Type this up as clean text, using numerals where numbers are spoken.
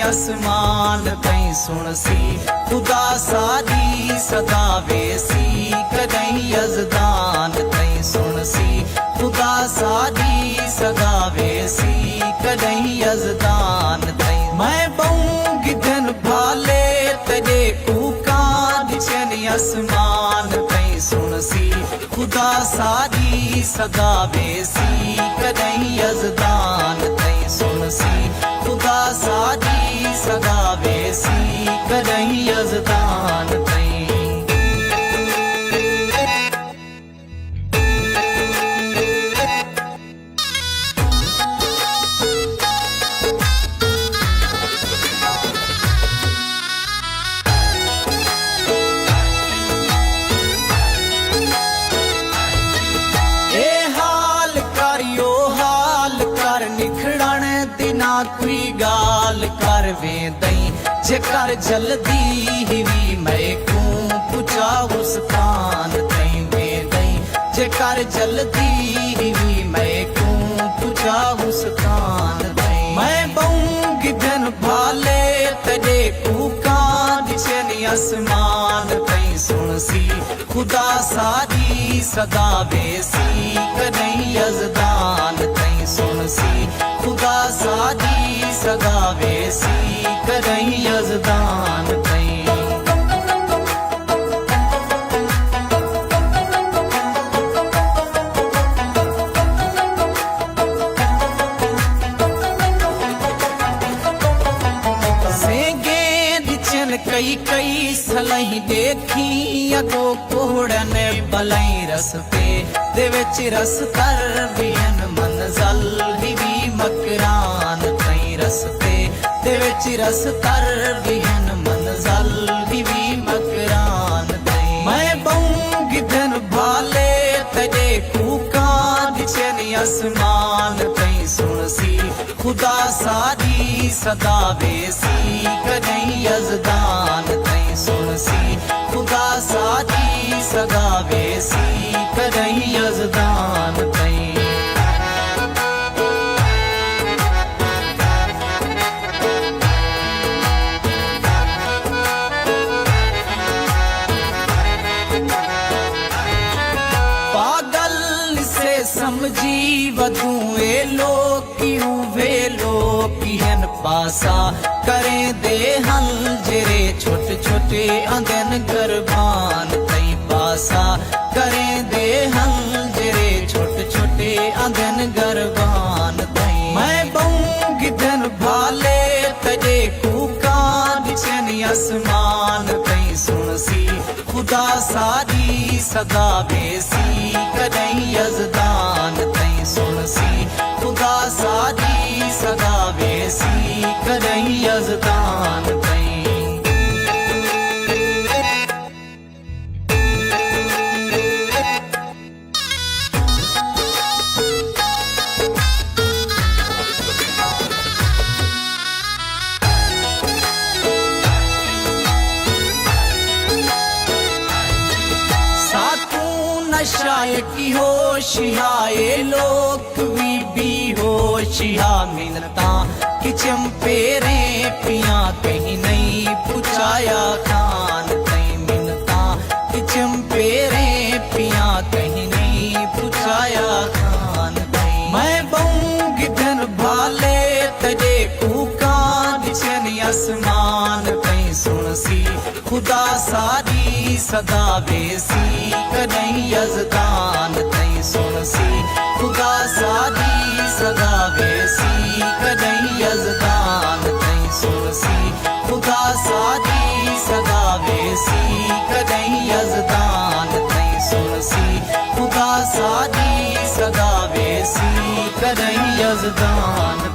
आसमान तई सुन सी खुदा सादी सदा वेसी कदई यजदान तई सुन सी खुदा सादी सदा वेसी कदई यजदान तई मैं बऊंगी धन भाले तेरे कूकान दिचन आसमान तई सुन सी खुदा सादी सदा वेसी कदई यजदान तई सुन सी खुदा सादी सदा वेसी कदई यजदान तई कोई गाल कर वे दई जेकर जल्दी ही मैं को पुछा उस कान तई वे दई जेकर जल्दी ही मैं को पुछा उस कान तई मैं बऊंगी धन भाले तेरे कूकान दिचन आसमान तई सुन सी खुदा सादी सदा वेसी कदई यजदान तई सुन सी खुदा सादी सदा वेसी कदई यजदान तई कई कई सलही देखी अगो कोड़न बलई रस पे दे विच रस कर बियन मंजल भी मकरान तई रस पे दे विच रस कर बियन मंजल भी मकरान तई मैं बऊंगी धन भाले तेरे कूकान दिचन आसमान तई सुन सी खुदा सादी सदा वेसी कदई यजदान तई सुन सी खुदा सादी सदा वेसी कदई यजदान तई पागल से समझी वधुए लोग क्यों वे लोग किहन पासा करें दे हल जेरे छोटे छोटे अंगन गरबान तई पासा करें दे हल जेरे छोटे छोटे अंगन गरबान तई मैं बऊंगी धन भाले तेरे कूकान दिचन आसमान तई सुन सी खुदा सादी सदा वेसी कदई यजदान तई सुन सी खुदा सादी सदा वेसी कदई यजदान तई नशाए की होशियाए लोक भी होशिया मिलता कि चंपेरे पिया कहीं नहीं पुछाया खान कहीं मिलता कि चंपेरे पिया कहीं नहीं पुछाया खान कहीं मैं बऊंगी धन भाले तेरे कूकान दिचन आसमान कहीं सुन सी खुदा सादी सदा वेसी कदई यजदान तई सुन सी खुदा सादी सदा वेसी कदई यजदान तई सुन सी खुदा सादी सदा वेसी कदई यजदान तई सुन सी खुदा सादी सदा वेसी कदई यजदान